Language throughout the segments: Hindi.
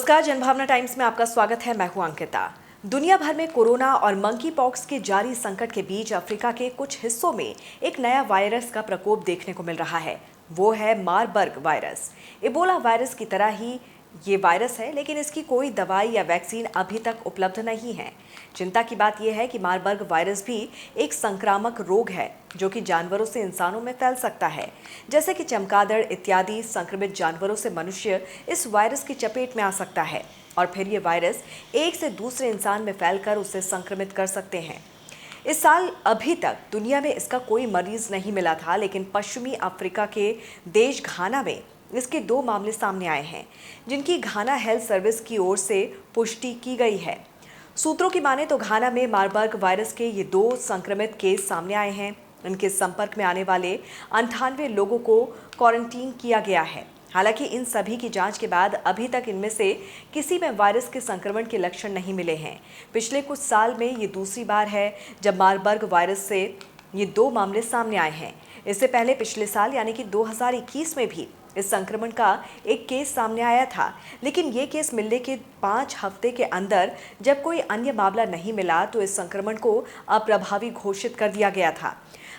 नमस्कार, जनभावना टाइम्स में आपका स्वागत है। मैं हूं अंकिता। दुनिया भर में कोरोना और मंकी पॉक्स के जारी संकट के बीच अफ्रीका के कुछ हिस्सों में एक नया वायरस का प्रकोप देखने को मिल रहा है। वो है मारबर्ग वायरस। इबोला वायरस की तरह ही ये वायरस है, लेकिन इसकी कोई दवाई या वैक्सीन अभी तक उपलब्ध नहीं है। चिंता की बात यह है कि मारबर्ग वायरस भी एक संक्रामक रोग है जो कि जानवरों से इंसानों में फैल सकता है। जैसे कि चमगादड़ इत्यादि संक्रमित जानवरों से मनुष्य इस वायरस की चपेट में आ सकता है और फिर ये वायरस एक से दूसरे इंसान में फैलकर उसे संक्रमित कर सकते हैं। इस साल अभी तक दुनिया में इसका कोई मरीज नहीं मिला था, लेकिन पश्चिमी अफ्रीका के देश घाना में इसके 2 मामले सामने आए हैं, जिनकी घाना हेल्थ सर्विस की ओर से पुष्टि की गई है। सूत्रों की माने तो घाना में मारबर्ग वायरस के ये 2 संक्रमित केस सामने आए हैं। इनके संपर्क में आने वाले 98 लोगों को क्वारंटीन किया गया है। हालांकि इन सभी की जांच के बाद अभी तक इनमें से किसी में वायरस के संक्रमण के लक्षण नहीं मिले हैं। पिछले कुछ साल में ये दूसरी बार है जब मारबर्ग वायरस से ये 2 मामले सामने आए हैं। इससे पहले पिछले साल यानी कि 2021 में भी इस संक्रमण का एक केस सामने आया था, लेकिन ये केस मिलने के 5 हफ्ते के अंदर जब कोई अन्य मामला नहीं मिला तो इस संक्रमण को अप्रभावी घोषित कर दिया गया था।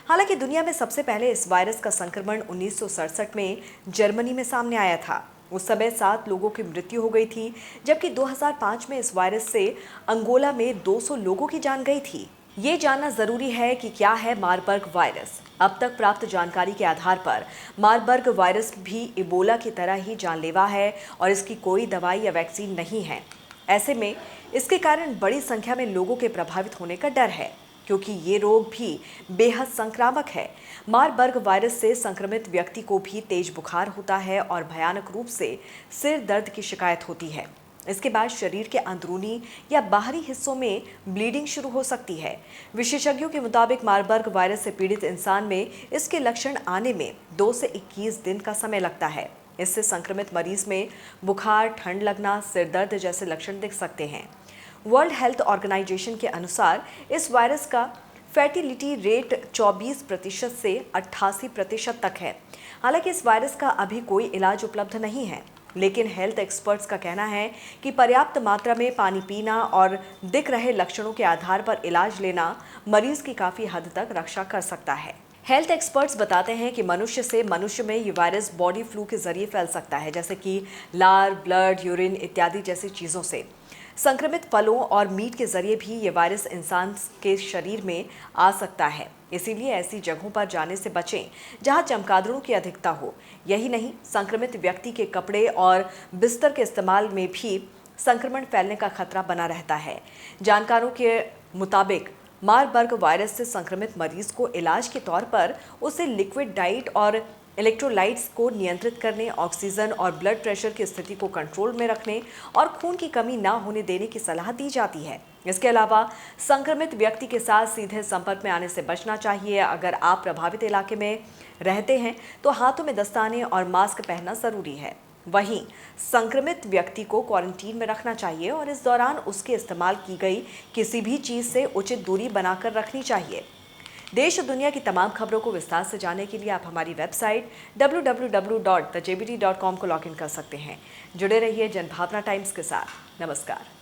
हालांकि दुनिया में सबसे पहले इस वायरस का संक्रमण 1967 में जर्मनी में सामने आया था। उस समय 7 लोगों की मृत्यु हो गई थी, जबकि 2005 में इस वायरस से अंगोला में 200 लोगों की जान गई थी। ये जानना जरूरी है कि क्या है मारबर्ग वायरस। अब तक प्राप्त जानकारी के आधार पर मारबर्ग वायरस भी इबोला की तरह ही जानलेवा है और इसकी कोई दवाई या वैक्सीन नहीं है। ऐसे में इसके कारण बड़ी संख्या में लोगों के प्रभावित होने का डर है, क्योंकि ये रोग भी बेहद संक्रामक है। मारबर्ग वायरस से संक्रमित व्यक्ति को भी तेज बुखार होता है और भयानक रूप से सिर दर्द की शिकायत होती है। इसके बाद शरीर के अंदरूनी या बाहरी हिस्सों में ब्लीडिंग शुरू हो सकती है। विशेषज्ञों के मुताबिक मारबर्ग वायरस से पीड़ित इंसान में इसके लक्षण आने में 2 से 21 दिन का समय लगता है। इससे संक्रमित मरीज में बुखार, ठंड लगना, सिर दर्द जैसे लक्षण दिख सकते हैं। वर्ल्ड हेल्थ ऑर्गेनाइजेशन के अनुसार इस वायरस का फैटिलिटी रेट 24% से 88% तक है। हालांकि इस वायरस का अभी कोई इलाज उपलब्ध नहीं है, लेकिन हेल्थ एक्सपर्ट्स का कहना है कि पर्याप्त मात्रा में पानी पीना और दिख रहे लक्षणों के आधार पर इलाज लेना मरीज की काफी हद तक रक्षा कर सकता है। हेल्थ एक्सपर्ट्स बताते हैं कि मनुष्य से मनुष्य में ये वायरस बॉडी फ्लू के जरिए फैल सकता है, जैसे कि लार, ब्लड, यूरिन इत्यादि जैसी चीज़ों से। संक्रमित फलों और मीट के जरिए भी ये वायरस इंसान के शरीर में आ सकता है। इसीलिए ऐसी जगहों पर जाने से बचें जहां चमगादड़ों की अधिकता हो। यही नहीं, संक्रमित व्यक्ति के कपड़े और बिस्तर के इस्तेमाल में भी संक्रमण फैलने का खतरा बना रहता है। जानकारों के मुताबिक मारबर्ग वायरस से संक्रमित मरीज को इलाज के तौर पर उसे लिक्विड डाइट और इलेक्ट्रोलाइट्स को नियंत्रित करने, ऑक्सीजन और ब्लड प्रेशर की स्थिति को कंट्रोल में रखने और खून की कमी ना होने देने की सलाह दी जाती है। इसके अलावा संक्रमित व्यक्ति के साथ सीधे संपर्क में आने से बचना चाहिए। अगर आप प्रभावित इलाके में रहते हैं तो हाथों में दस्ताने और मास्क पहनना जरूरी है। वहीं संक्रमित व्यक्ति को क्वारंटीन में रखना चाहिए और इस दौरान उसके इस्तेमाल की गई किसी भी चीज से उचित दूरी बनाकर रखनी चाहिए। देश और दुनिया की तमाम खबरों को विस्तार से जानने के लिए आप हमारी वेबसाइट www.thejbt.com को लॉगिन कर सकते हैं। जुड़े रहिए जनभावना टाइम्स के साथ। नमस्कार।